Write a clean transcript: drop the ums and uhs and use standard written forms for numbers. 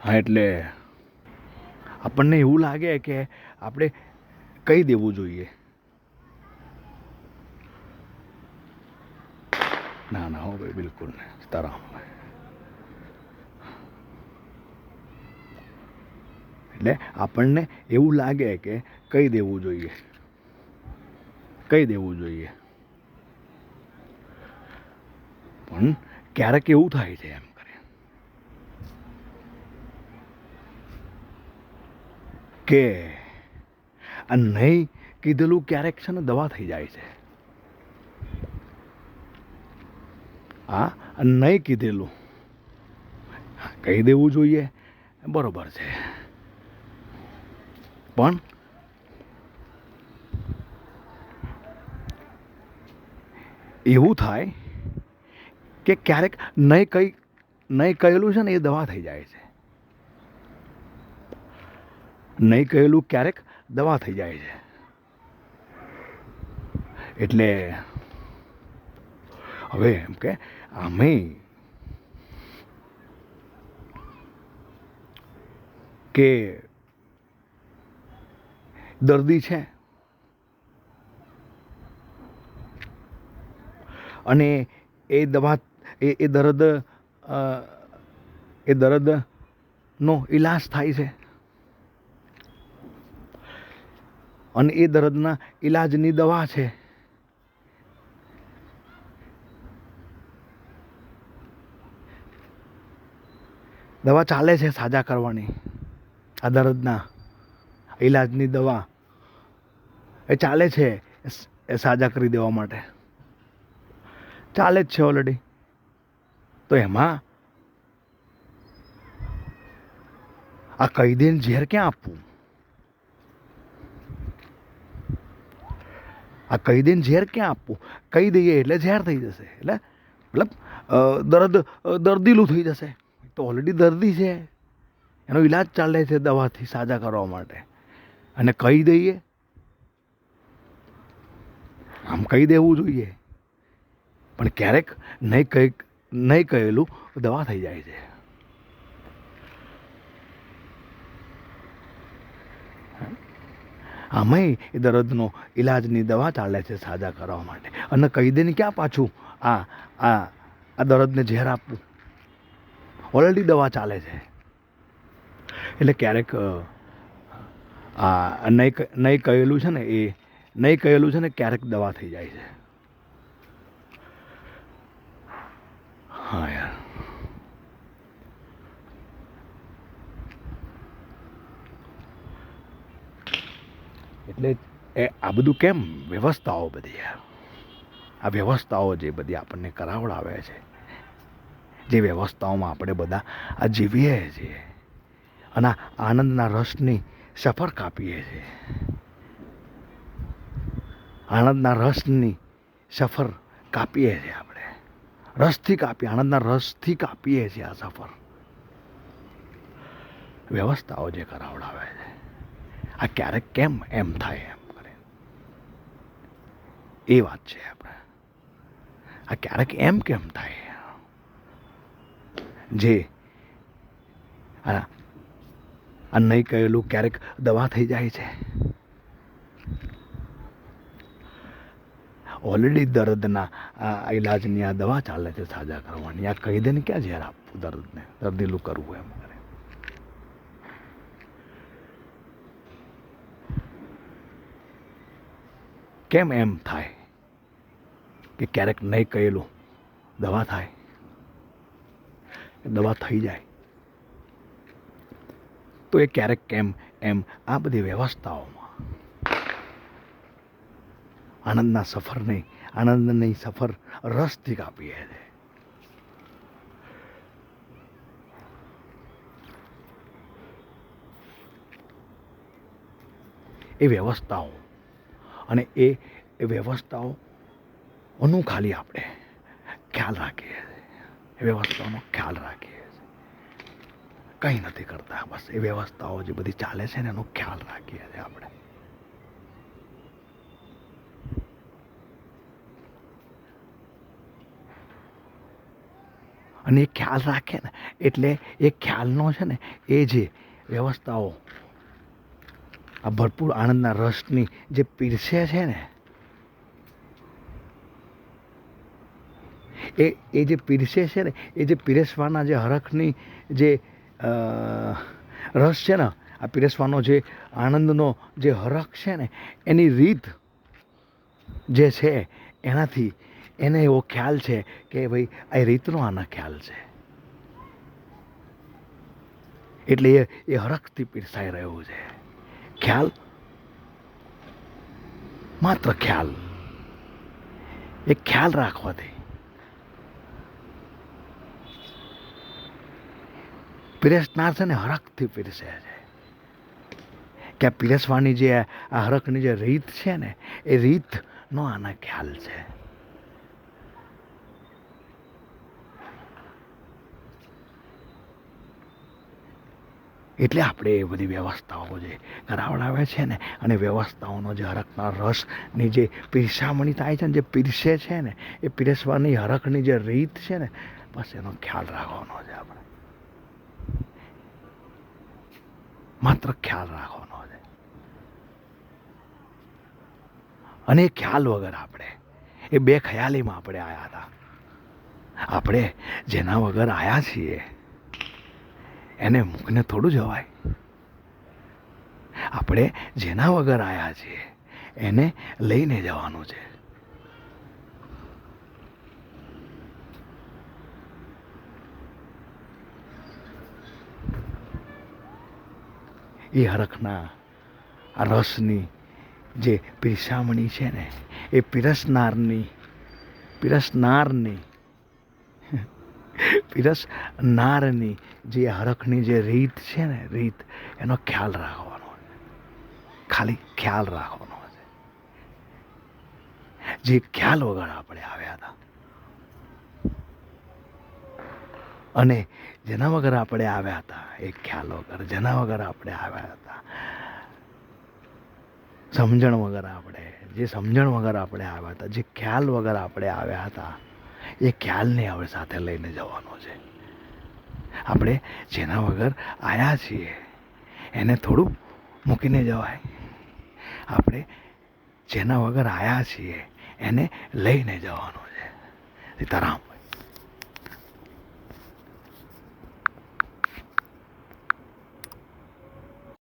હા, એટલે આપણને એવું લાગે કે આપણે કહી દેવું જોઈએ. ના ના હો ભાઈ, બિલકુલ નહીં સીતારામ. એટલે આપણને એવું લાગે કે કહી દેવું જોઈએ, કહી દેવું જોઈએ, પણ ક્યારેક એવું થાય છે એમ કરે કે આ નહીં કીધેલું ક્યારેક છે ને દવા થઈ જાય છે. આ નહીં કીધેલું કહી દેવું જોઈએ, બરોબર છે, પણ એવું થાય કે ક્યારેક નહીં કહેલું છે ને એ દવા થઈ જાય છે. નહીં કહેલું ક્યારેક દવા થઈ જાય છે. એટલે હવે એમ કે અમે કે દર્દી છે અને એ દવા એ દર્દનો ઈલાજ થાય છે અને એ દર્દના ઈલાજની દવા છે. દવા ચાલે છે સાજા કરવાની, આ દર્દના ઈલાજની દવા એ ચાલે છે એ સાજા કરી દેવા માટે, ચાલે જ છે ઓલરેડી. તો એમાં આ કહી દઈને ઝેર ક્યાં આપવું? આ કહી દઈને ઝેર ક્યાં આપવું? કહી દઈએ એટલે ઝેર થઈ જશે, એટલે મતલબ દર્દીલું થઈ જશે. તો ઓલરેડી દર્દી છે, એનો ઈલાજ ચાલે છે દવાથી સાજા કરવા માટે, અને કહી દઈએ, આમ કહી દેવું જોઈએ, પણ ક્યારેક નહીં કહેલું દવા થઈ જાય છે. આમાંય એ દર્દનો ઈલાજની દવા ચાલે છે સાજા કરવા માટે, અને કહી દઈને ક્યાં પાછું આ આ આ દર્દને ઝેર આપવું? ઓલરેડી દવા ચાલે છે. એટલે ક્યારેક આ નહીં કહેલું છે ને એ નહીં કહેલું છે ને ક્યારેક દવા થઈ જાય છે. હા યાર, એટલે આ બધું કેમ વ્યવસ્થાઓ બધી, આ વ્યવસ્થાઓ જે બધી આપણને કરાવડાવે છે, જે વ્યવસ્થાઓમાં આપણે બધા આ જીવીએ છીએ અને આનંદના રસની સફર કાપીએ છીએ, આનંદના રસની સફર કાપીએ છીએ આપણે, રસથી કાપીએ, આનંદના રસથી કાપીએ છીએ આ સફર. વ્યવસ્થાઓ જે કરાવડાવે છે, આ ક્યારેક કેમ એમ થાય એમ કરે, એ વાત છે આપણે. આ ક્યારેક એમ કેમ થાય, જે આ નહીં કહેલું ક્યારેક દવા થઈ જાય છે. ઓલરેડી દર્દના આ ઈલાજની આ દવા ચાલે છે સાજા કરવાની, આ કહી દે ને ક્યાં ઝેર આપવું દર્દને, દર્દીલું કરવું એમ કરે. કેમ એમ થાય કે ક્યારેક નહીં કહેલું દવા થાય, દવા થઈ જાય? તો એ ક્યારેક કેમ એમ આ બધી વ્યવસ્થાઓમાં આનંદની સફર રસથી કાપીએ છે. એ વ્યવસ્થાઓ અને એ વ્યવસ્થાઓનું ખાલી આપણે ખ્યાલ રાખીએ છીએ, એ વ્યવસ્થાઓનો ખ્યાલ રાખીએ છીએ, કંઈ નથી કરતા, બસ એ વ્યવસ્થાઓ જે બધી ચાલે છે ને એનો ખ્યાલ રાખીએ છીએ આપણે. અને એ ખ્યાલ રાખે ને એટલે એ ખ્યાલનો છે ને એ જે વ્યવસ્થાઓ આ ભરપૂર આનંદના રસની જે પીરસે છે ને એ જે પીરસે છે ને એ જે પીરસવાના જે હરખની જે રસ છે ને આ પીરસવાનો જે આનંદનો જે હરખ છે ને એની રીત જે છે એનાથી એને એવો ખ્યાલ છે કે ભાઈ આ રીતનો આના ખ્યાલ છે એટલે એ હરખથી પીરસાઈ રહ્યું છે. ખ્યાલ માત્ર ખ્યાલ એ ખ્યાલ રાખવાથી પીરસનાર છે ને હરખથી પીરસે છે કે આ પીરસવાની જે આ હરખની જે રીત છે ને એ રીતનો આના ખ્યાલ છે. એટલે આપણે એ બધી વ્યવસ્થાઓ જે કરાવડાવે છે ને અને વ્યવસ્થાઓનો જે હરખના રસની જે પીરસામણી થાય છે ને જે પીરસે છે ને એ પીરસવાની હરખની જે રીત છે ને બસ એનો ખ્યાલ રાખવાનો છે. આપણે માત્ર ખ્યાલ રાખવાનો છે અને એ ખ્યાલ વગર આપણે એ બે ખ્યાલીમાં આપણે આવ્યા હતા. આપણે જેના વગર આવ્યા છીએ એને મૂકીને થોડું જવાય. આપણે જેના વગર આવ્યા છીએ એને લઈને જવાનું છે. એ હરખના આ રસની જે પીરસામણી છે ને એ પીરસનારની જે હરખની જે રીત છે ને રીત એનો ખ્યાલ રાખવાનો છે. ખાલી ખ્યાલ રાખવાનો છે. જે ખ્યાલ વગર આપણે આવ્યા હતા અને જેના વગર આપણે આવ્યા હતા એ ખ્યાલ વગર જેના વગર આપણે આવ્યા હતા સમજણ વગર આપણે આવ્યા હતા જે ખ્યાલ વગર આપણે આવ્યા હતા એ ખ્યાલને આપણે સાથે લઈને જવાનો છે. આપણે જેના વગર આવ્યા છીએ એને થોડું મૂકીને જવાય. આપણે જેના વગર આવ્યા છીએ એને લઈને જવાનું છે. સીતારામ.